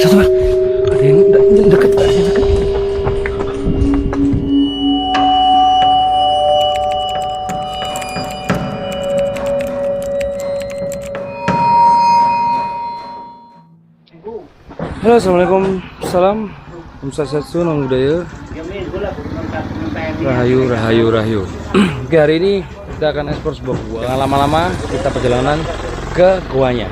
Satu Bang, ada yang deket, ada yang deket. Halo, assalamualaikum, salam, Om Swastiastu, Namo Buddhaya, Rahayu, Rahayu, Rahayu. Oke, hari ini kita akan ekspor sebuah gua. Jangan lama-lama, kita perjalanan ke guanya.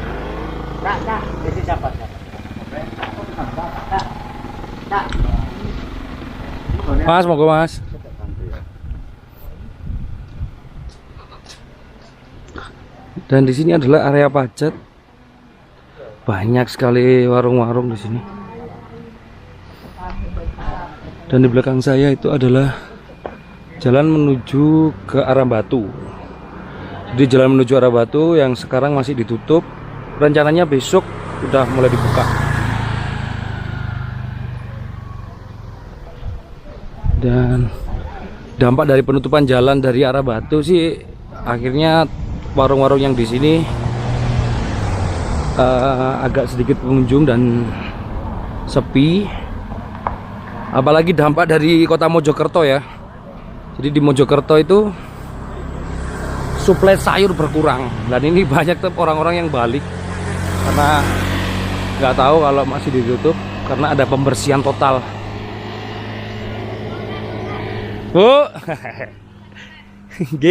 Mas, monggo Mas. Dan di sini adalah area pacet. Banyak sekali warung-warung di sini. Dan di belakang saya itu adalah jalan menuju ke arah Batu. Jadi jalan menuju arah Batu yang sekarang masih ditutup. Rencananya besok udah mulai dibuka. Dan dampak dari penutupan jalan dari arah Batu sih, akhirnya warung-warung yang di sini agak sedikit pengunjung dan sepi. Apalagi dampak dari kota Mojokerto ya. Jadi di Mojokerto itu suplai sayur berkurang, dan ini banyak tuh orang-orang yang balik karena nggak tahu kalau masih ditutup karena ada pembersihan total. Oh, G.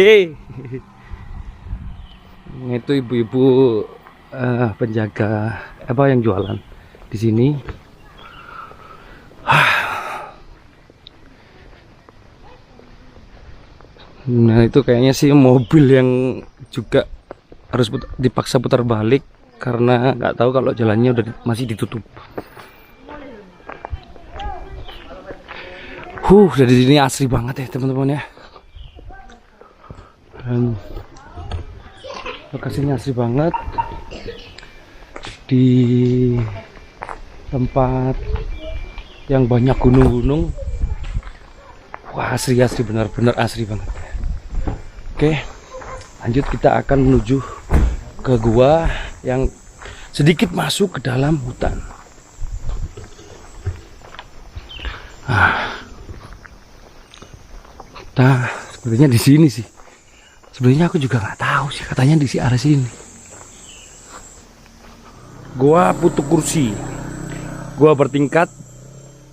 Itu ibu-ibu penjaga apa yang jualan di sini. Nah, itu kayaknya sih mobil yang juga harus dipaksa putar balik karena nggak tahu kalau jalannya udah masih ditutup. Dari sini asri banget ya teman-teman ya. Dan lokasinya asri banget di tempat yang banyak gunung-gunung. Wah, asri benar-benar asri banget. Oke, lanjut kita akan menuju ke gua yang sedikit masuk ke dalam hutan. Nah, sepertinya di sini sih. Sebenarnya aku juga nggak tahu sih, katanya di arah sini. Gua Putuk Kursi. Gua bertingkat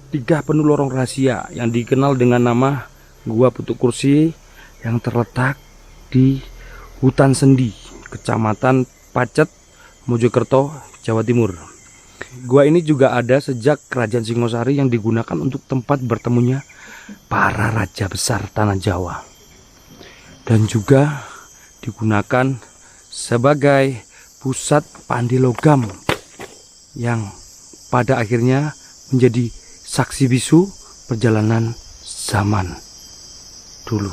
3 penuh lorong rahasia yang dikenal dengan nama Gua Putuk Kursi yang terletak di Hutan Sendi, Kecamatan Pacet, Mojokerto, Jawa Timur. Gua ini juga ada sejak Kerajaan Singosari yang digunakan untuk tempat bertemunya para raja besar tanah Jawa, dan juga digunakan sebagai pusat pandi logam yang pada akhirnya menjadi saksi bisu perjalanan zaman dulu.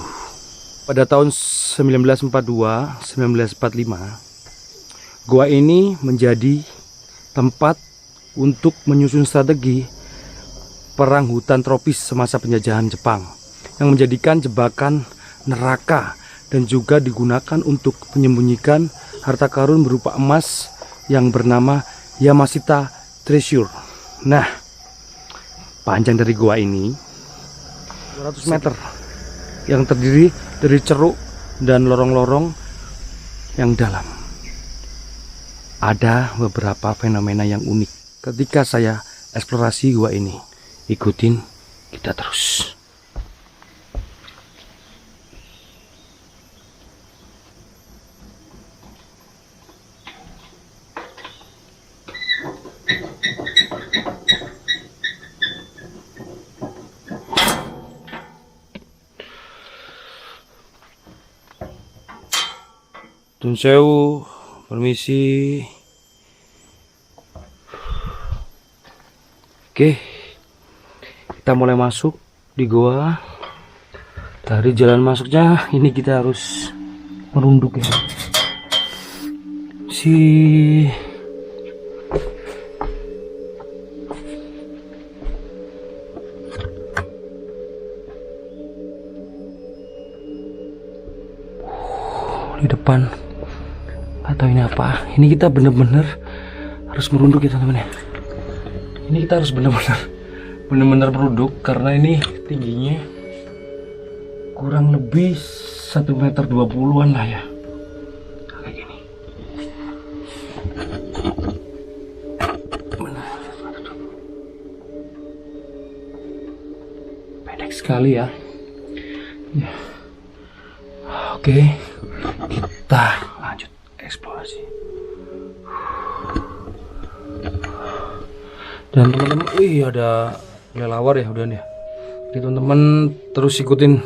Pada tahun 1942-1945, gua ini menjadi tempat untuk menyusun strategi perang hutan tropis semasa penjajahan Jepang yang menjadikan jebakan neraka dan juga digunakan untuk menyembunyikan harta karun berupa emas yang bernama Yamashita Treasure. Nah, panjang dari gua ini 200 meter yang terdiri dari ceruk dan lorong-lorong yang dalam. Ada beberapa fenomena yang unik ketika saya eksplorasi gua ini. ikutin kita terus. Tun sewu, permisi. Oke, kita mulai masuk di goa. Dari jalan masuknya ini kita harus merunduk ya. Di depan atau ini apa? Ini kita bener-bener harus merunduk ya teman-teman ya. Ini kita harus bener-bener merunduk karena ini tingginya kurang lebih 1,20 m lah ya. Kayak gini. Pendek sekali ya. Ya. Oke, kita lanjut eksplorasi. Dan teman-teman, wih ada kelelawar ya udah nih. Jadi teman-teman terus ikutin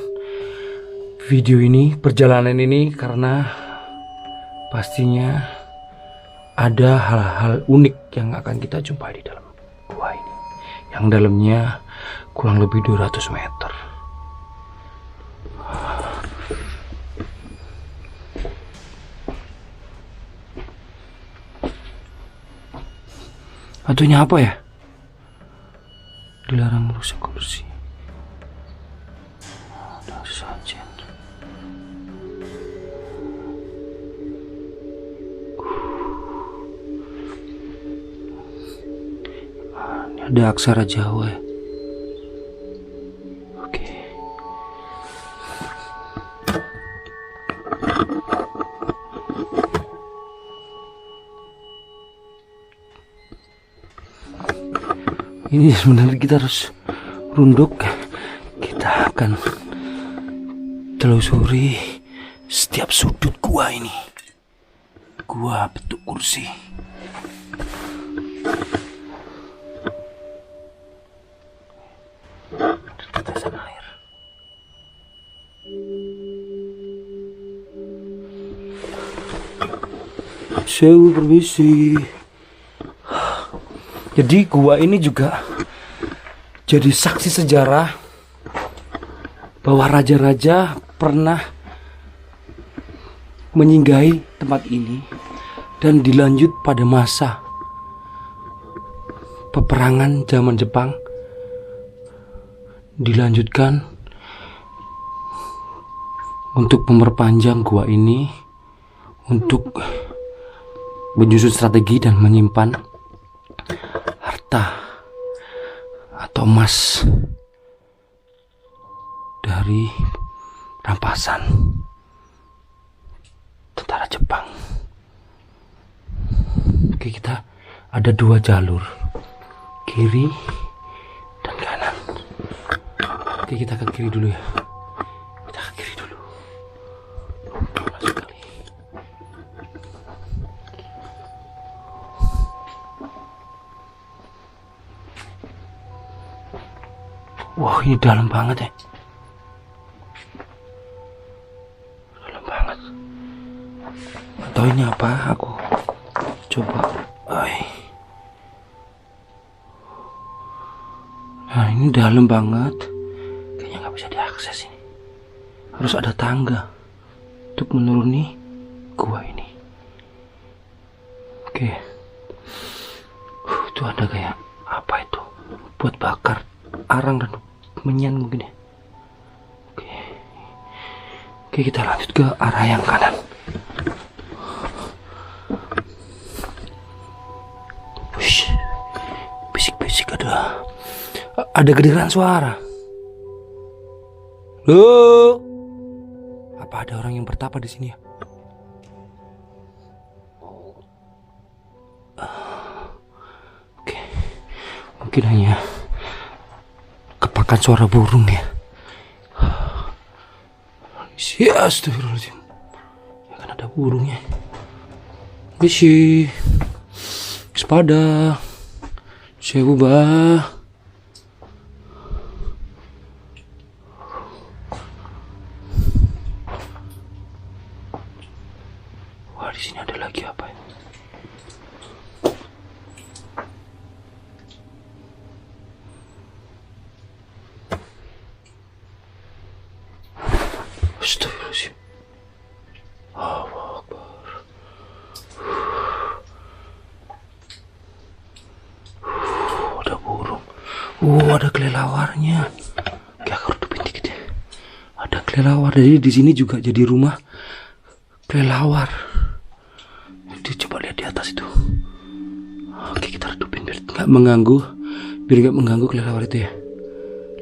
video ini, perjalanan ini, karena pastinya ada hal-hal unik yang akan kita jumpai di dalam gua ini, yang dalamnya kurang lebih 200 meter. Atunya apa ya? Dilarang merusak kursi. Ada sajen. Ini ada aksara Jawa ya. Oke. Ini sebenarnya kita harus runduk. Kita akan telusuri setiap sudut gua ini. Gua Petuk Kursi. Tetesan air. Sewu, permisi. Jadi gua ini juga jadi saksi sejarah bahwa raja-raja pernah menyinggahi tempat ini dan dilanjut pada masa peperangan zaman Jepang, dilanjutkan untuk memperpanjang gua ini untuk menyusun strategi dan menyimpan harta atau emas dari rampasan tentara Jepang. Oke, kita ada 2 jalur, kiri dan kanan. Oke, kita ke kiri dulu ya. Kita ke kiri dulu. Wah, ini dalam banget ya. Dalam banget. Atau ini apa? Aku coba. Nah, ini dalam banget. Kayaknya nggak bisa diakses ini. Harus ada tangga untuk menuruni gua ini. Oke. Itu ada kayak apa itu? Buat bakar arang dan menyan mungkin ya. Oke, kita lanjut ke arah yang kanan. Wush, bisik-bisik ada kedengaran suara. Loh, apa ada orang yang bertapa di sini ya? Oke, mungkin hanya mendengarkan suara burung ya. Astagfirullahaladzim. Ya kan ada burungnya. Bisi, sepada, saya ubah. Wah, di sini ada lagi apa ya? Astagfirullahaladzim. Allahu Akbar. Ada burung. Ada kelelawarnya. Oke, aku redupin dikit ya. Ada kelelawar. Jadi di sini juga jadi rumah kelelawar. Coba lihat di atas itu. Oke, kita redupin biar nggak mengganggu, kelelawar itu ya.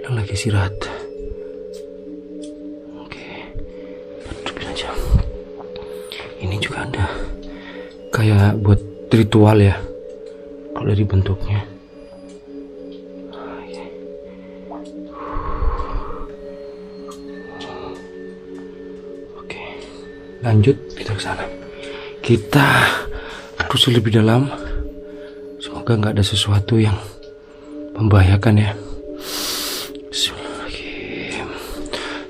Yang lagi istirahat. Ini juga ada kayak buat ritual ya, kalau dari bentuknya. Oke, lanjut kita ke sana. Kita terus lebih dalam. Semoga nggak ada sesuatu yang membahayakan ya. Bismillahirrahmanirrahim.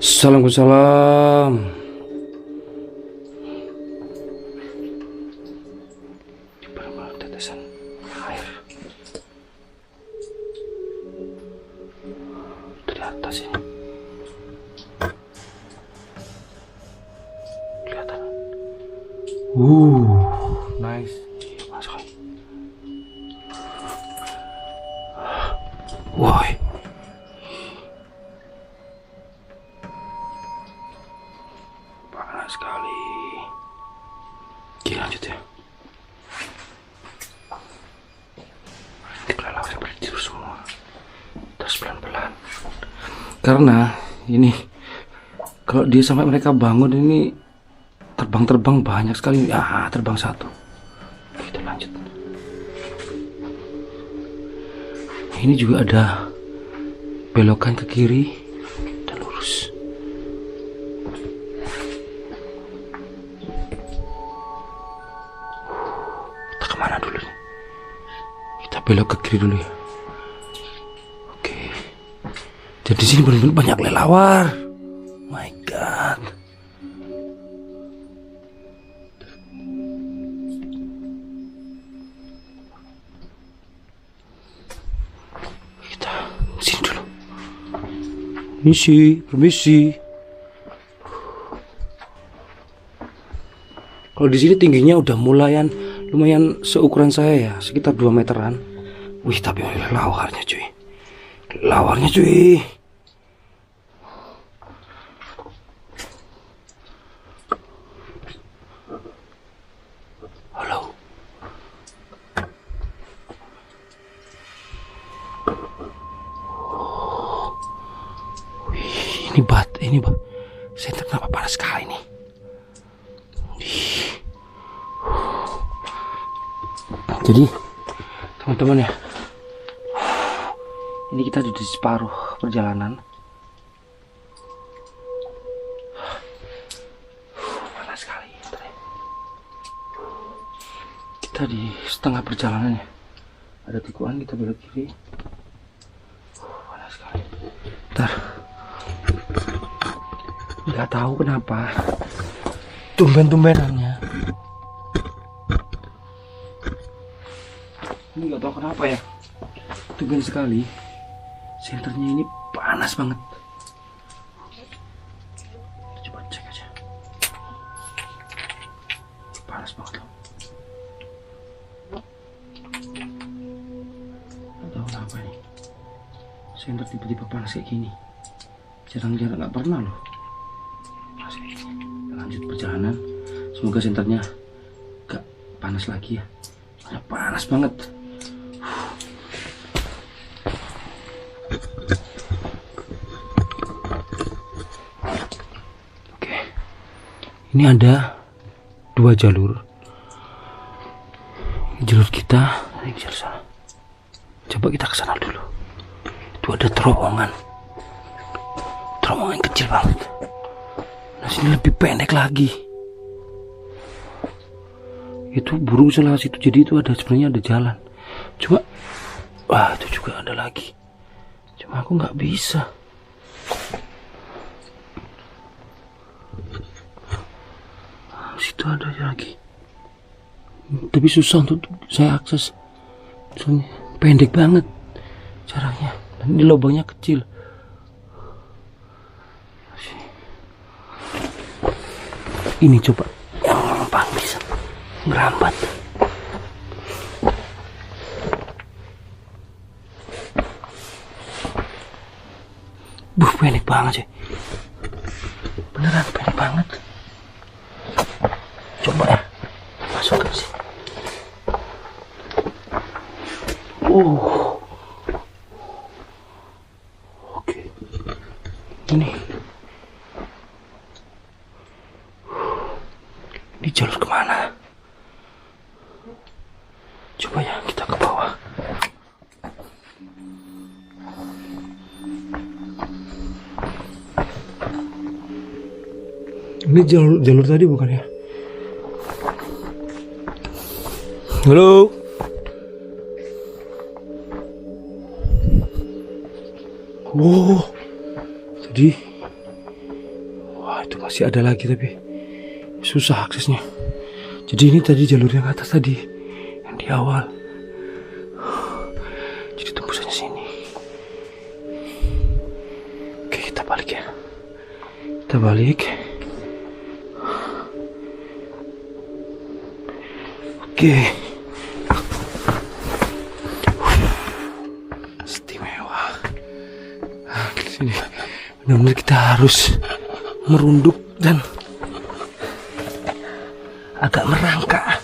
Assalamualaikum. Tetesan air dari atas ini kelihatan. Nice. Masuk. Woi. Panas sekali. Oke, lanjut ya. Terus pelan-pelan, karena ini kalau dia sampai mereka bangun ini terbang banyak sekali. Terbang satu. Kita lanjut. Ini juga ada belokan ke kiri dan lurus. Kita kemana dulu nih? Kita belok ke kiri dulu ya. Jadi sini benar-benar banyak kelelawar. My God. Kita sini dulu. Permisi. Kalau di sini tingginya udah lumayan seukuran saya ya, sekitar 2 meteran. Wih, tapi lawarnya cuy. Halo. Ini senter kenapa panas sekali nih? Jadi teman-teman ya, ini kita di separuh perjalanan. Panas sekali. Kita di setengah perjalanan ya. Ada tikungan, kita belok kiri. Panas sekali. Ntar. Nggak tahu kenapa. Tumben-tumbenannya. Ini nggak tahu kenapa ya. Tumben sekali. Senternya ini panas banget. Coba cek aja. Panas banget loh. Nggak tahu kenapa nih. Senter tiba-tiba panas kayak gini. Jarang-jarang, nggak pernah loh. Lanjut perjalanan. Semoga senternya gak panas lagi ya. Panas banget. Oke. Ini ada 2 jalur. Jalur kita, ini jalur sana. Coba kita ke sana dulu. Itu ada terowongan. terowongan kecil banget. Nah sini lebih pendek lagi. Itu burung sebelah situ, jadi itu sebenarnya ada jalan. Cuma, wah itu juga ada lagi. Cuma aku nggak bisa. Situ ada lagi. Tapi susah untuk saya akses. Soalnya pendek banget jaraknya. Dan ini lubangnya kecil. Ini coba yang gampang bisa merambat. Pendek banget sih. Beneran pendek banget. Coba ya, masuk ke sini. Oke. Ini jalur kemana? Coba ya kita ke bawah. Ini jalur tadi bukan ya? Halo. Wow. Jadi, wah itu masih ada lagi tapi susah aksesnya. Jadi ini tadi jalur yang atas tadi, yang di awal. Jadi tembusannya sini. Oke kita balik ya. Kita balik. Oke. Istimewa. Nah, di sini benar-benar kita harus merunduk dan agak merangkak ya.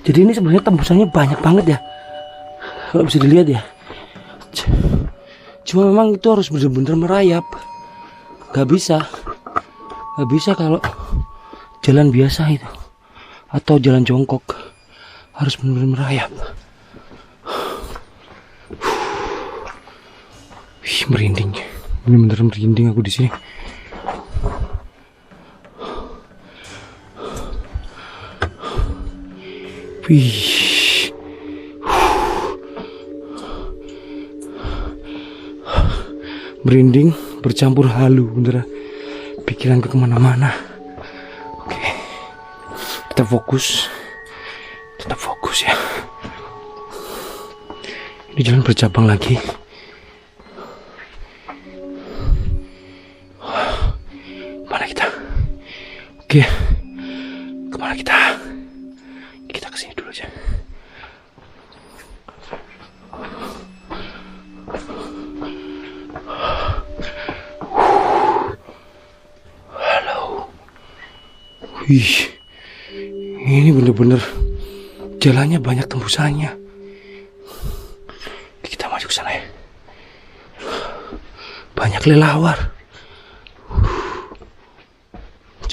Jadi ini sebenarnya tembusannya banyak banget ya, kalau bisa dilihat ya. Cuma memang itu harus benar-benar merayap. Gak bisa kalau jalan biasa itu atau jalan jongkok, harus benar-benar merayap. Merinding, bener-bener merinding aku di sini. Merinding bercampur halu, bener. Pikiranku kemana-mana. Oke, tetap fokus ya. Ini jalan bercabang lagi. Oke, kemana kita? Kita kesini dulu aja. Halo. Wih, ini bener-bener jalannya banyak tembusannya. Kita maju ke sana ya. Banyak kelelawar.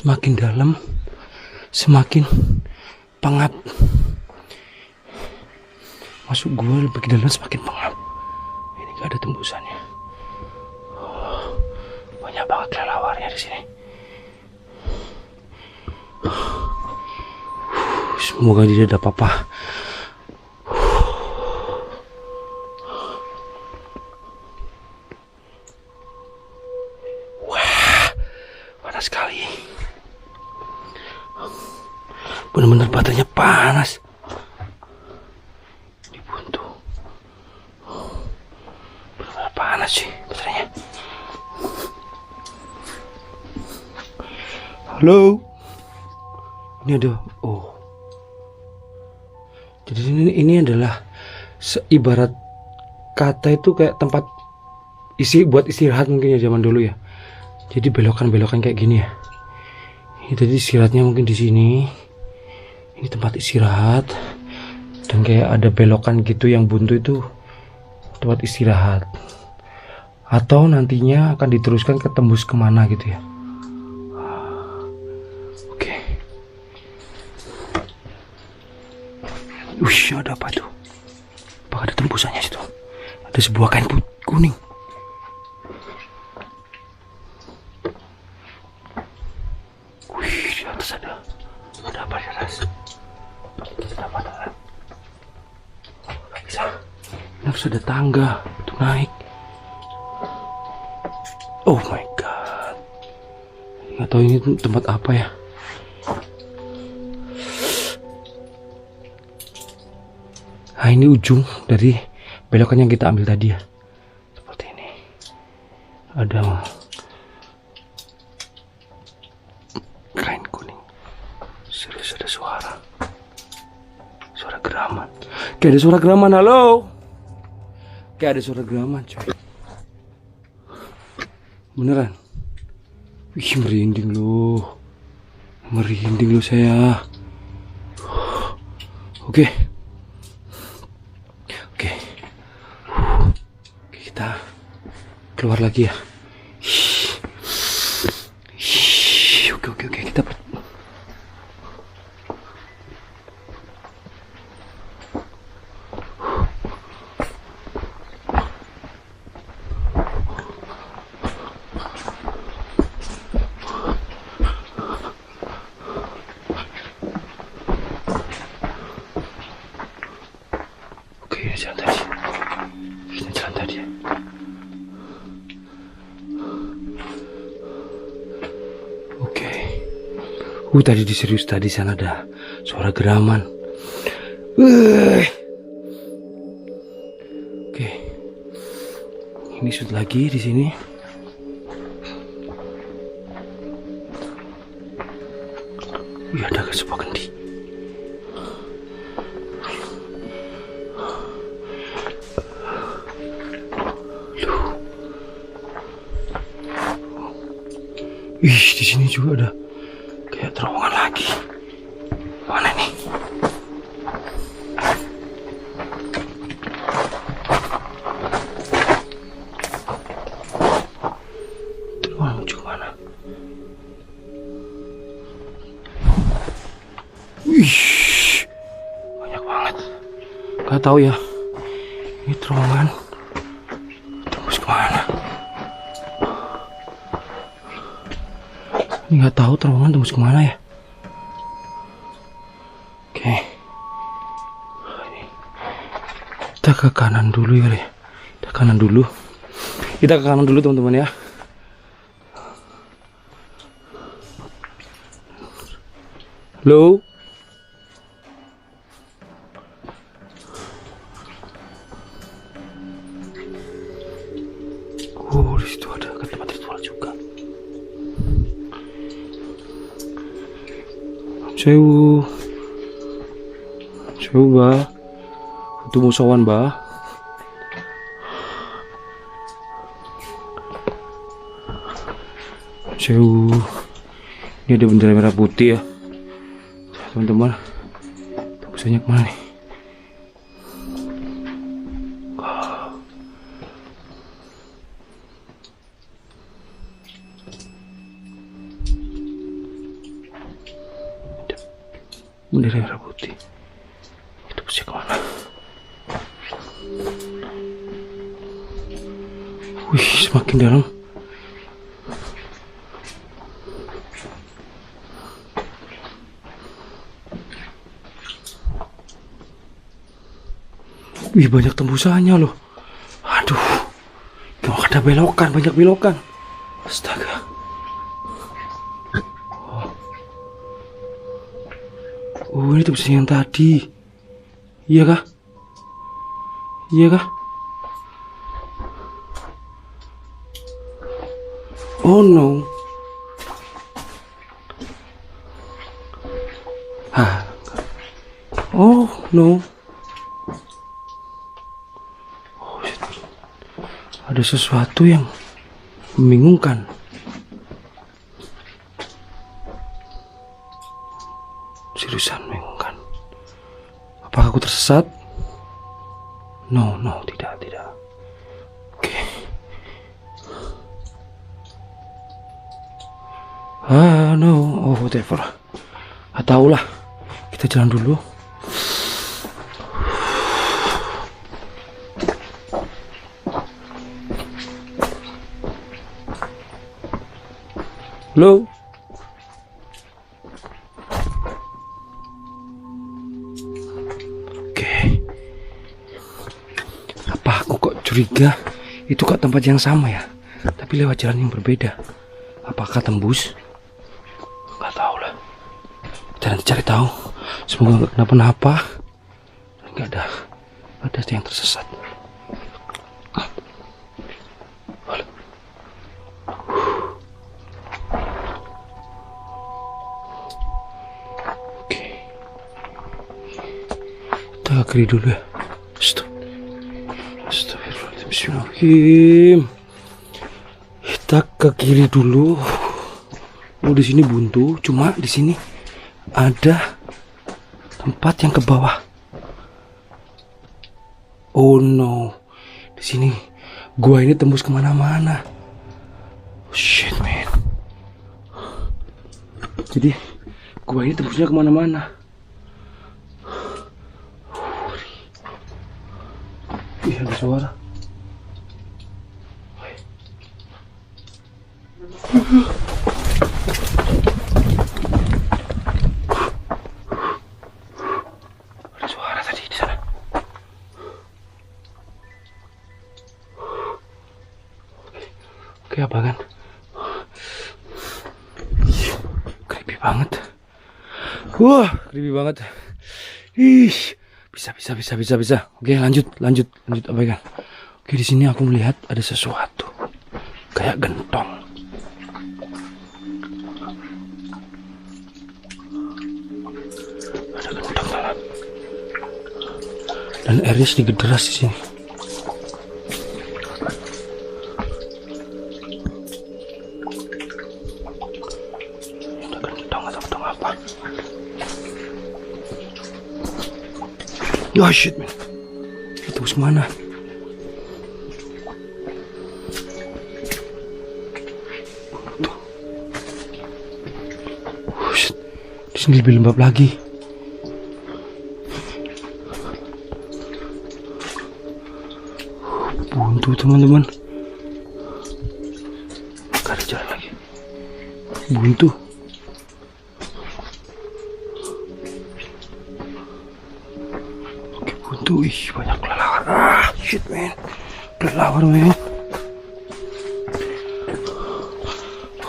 Semakin dalam, semakin pengap. Masuk gua lebih dalam semakin pengap. Ini gak ada tembusannya. Banyak banget kelelawarnya di sini. Semoga tidak ada apa-apa. Wah, panas sekali. Benar-benar baterainya panas. Dibuntu. Benar-benar panas sih baterainya. Halo. Ini ada. Oh. Jadi ini adalah ibarat kata itu kayak tempat buat istirahat mungkin ya zaman dulu ya. Jadi belokan-belokan kayak gini ya. Ini tadi istirahatnya mungkin di sini. Ini tempat istirahat dan kayak ada belokan gitu yang buntu itu tempat istirahat. Atau nantinya akan diteruskan ke tembus kemana gitu ya. Oke. Ada apa tuh? ada tembusannya situ. Ada sebuah kain kuning. Wih, di atas ada apa di atas? Ada apa? Gak bisa. Ini harus ada tangga untuk naik. Oh my god. Nggak tahu ini tempat apa ya. Nah, ini ujung dari belokan yang kita ambil tadi ya. Seperti ini. Ada kain kuning. Serius ada suara. Suara geraman. Kayak ada suara geraman, halo. Kayak ada suara geraman, coy. Beneran. Wih, merinding loh. Merinding loh saya. Oke. Kita keluar lagi ya. Oke, kita jalan tadi. Tadi serius tadi sana ada suara geraman. Oke. Ini shoot lagi di sini. Wih, ada sebuah kendi. Ih, di sini juga ada kayak terowongan lagi. Mana nih? Terowongan menuju mana? Wih, banyak banget. Gak tahu ya. Ini terowongan tembus kemana? Nggak tahu terowongan tembus kemana ya. Oke, kita ke kanan dulu ya. Kita ke kanan dulu. Kita ke kanan dulu teman-teman ya. Halo. Oh, di situ ada tempat ritual juga. Sewu ba, itu musawan ba. Sewu, ini ada bendera merah putih ya, teman-teman. Tembusannya kemana nih? Bendera merah putih. Itu bisa kemana? Wih, semakin dalam. Wih, banyak tembusannya loh. Aduh, mau ada belokan, banyak belokan. Astaga. Oh, ini tembusan yang tadi. Iya kah? Iya kah? Oh no. Oh no. Oh, ada sesuatu yang membingungkan. Seriusan membingungkan. Apakah aku tersesat? No, tidak. Oke. No, oh whatever. Tahulah. Kita jalan dulu. Halo? Oke. Apa aku kok curiga itu kok tempat yang sama ya, tapi lewat jalan yang berbeda. Apakah tembus? Nggak tahu lah. Kita nanti cari tahu. Semoga nggak kenapa-napa. Nggak ada yang tersesat. Oke. Kita akhiri dulu ya. Stop. Bismillahirrahmanirrahim. Kita ke kiri dulu. Oh, di sini buntu, cuma di sini ada tempat yang ke bawah. Oh no, di sini gua ini tembus kemana-mana. Oh, shit man. Jadi gua ini tembusnya kemana-mana. Ih, ada suara. Ada suara tadi di sana. Oke, apa kan? Creepy banget. Wah, creepy banget. Ih, bisa. Oke, lanjut abaikan. Oke, di sini aku melihat ada sesuatu kayak gentong. Ada gentong dalam. Dan airnya sedikit deras di sini. Ada gentong atau gentong apa? Oh shit man. Itu mana? Di sini lebih lembab lagi. Buntu teman-teman. Gak ada jalan lagi. Buntu. Oke, buntu. Ih, banyak kelelawar. Ah, shit man. Kelelawar man.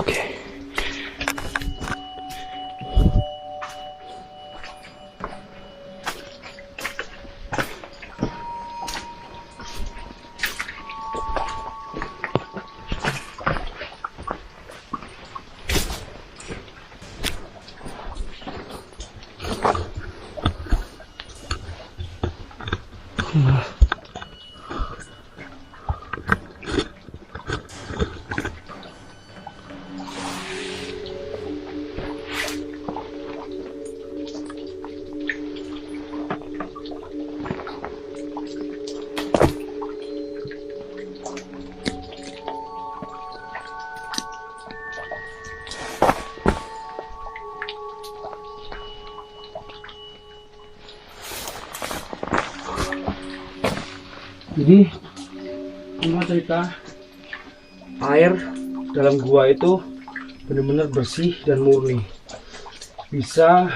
Oke. Jadi cuma cerita air dalam gua itu benar-benar bersih dan murni, bisa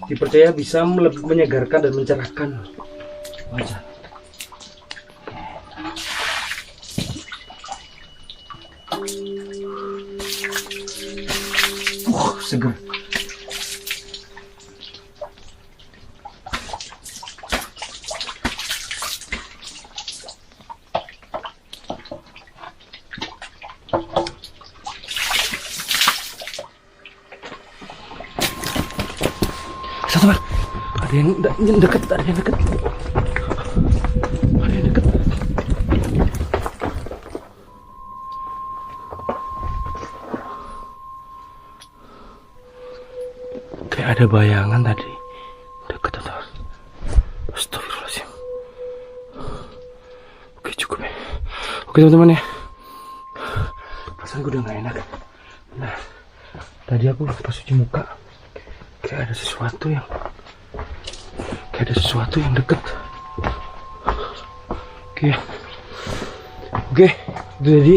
dipercaya bisa menyegarkan dan mencerahkan wajah. Seger. Teman, ada yang dekat. Kayak ada bayangan tadi dekat teman. Astagfirullahaladzim. Oke, cukup ya. Oke teman-teman ya, perasaan gue udah gak enak. Nah, tadi aku pas cuci muka kayak ada sesuatu yang dekat. Oke, itu jadi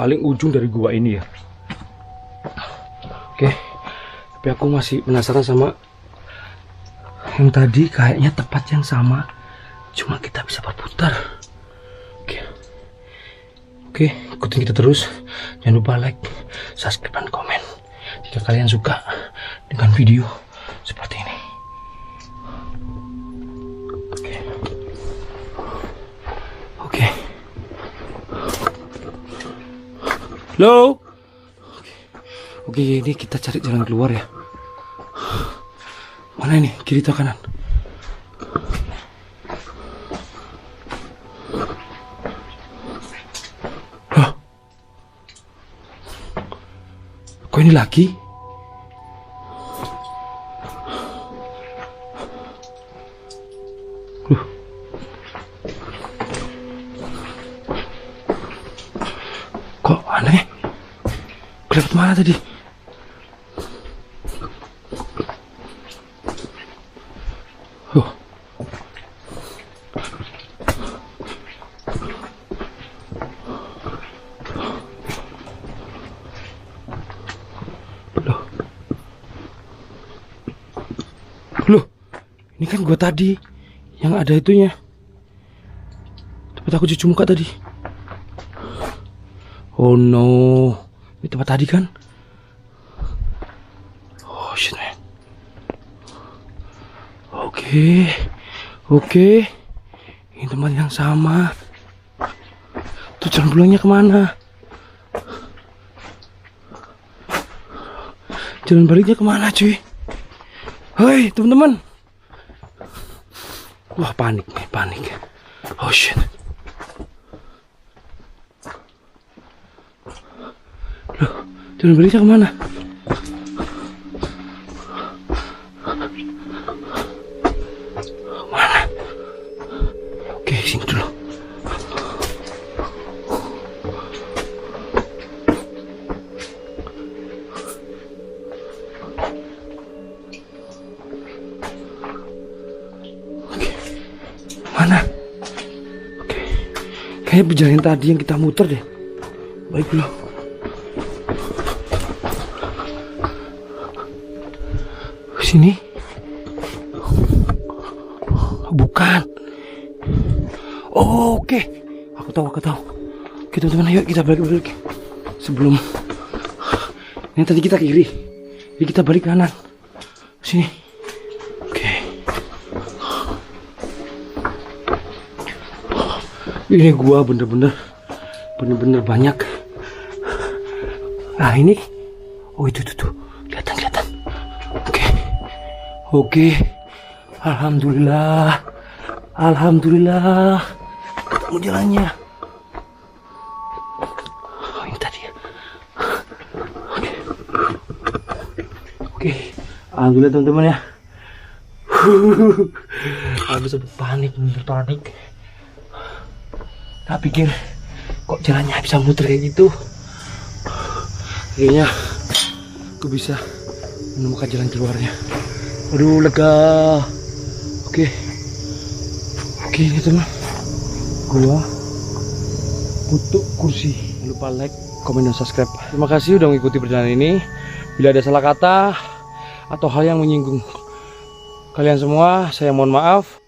paling ujung dari gua ini ya. Oke, tapi aku masih penasaran sama yang tadi, kayaknya tempat yang sama, cuma kita bisa berputar. Oke, ikutin kita terus. Jangan lupa like, subscribe, dan komen jika kalian suka dengan video seperti ini. Oke. Halo. Oke, ini kita cari jalan keluar ya. Mana ini? Kiri atau kanan? Loh. Kok ini lagi? Loh. Kok aneh? Kelewat mana tadi? Loh, ini kan gua tadi yang ada itunya. Tempat aku cuci muka tadi. Oh no, ini tempat tadi kan? Oh shit man. Oke, ini tempat yang sama. Tuh jalan pulangnya kemana? Jalan baliknya kemana cuy? Hei teman-teman. Wah panik nih, panik. Oh shit. Loh, jalan baliknya kemana? Mana? Oke, sini dulu. Mana? Oke. Kayak perjalanan tadi yang kita muter deh. Baik dulu. Sini. Bukan. Oh, oke. Aku tahu. Oke teman-teman, ayo kita balik. Sebelum ini tadi kita kiri. Jadi kita balik kanan. Sini. Ini gua bener-bener banyak. Nah ini, oh itu tuh, kelihatan. Oke, alhamdulillah, ketemu jalannya. Oh ini tadi ya. Oke, alhamdulillah teman-teman ya. Aku sempat panik. Tak pikir kok jalannya bisa muter kayak gitu. Akhirnya aku bisa menemukan jalan keluarnya. Aduh lega. Oke ini teman, gua Putuk Kursi. Jangan lupa like, komen, dan subscribe. Terima kasih udah mengikuti perjalanan ini. Bila ada salah kata atau hal yang menyinggung kalian semua, saya mohon maaf.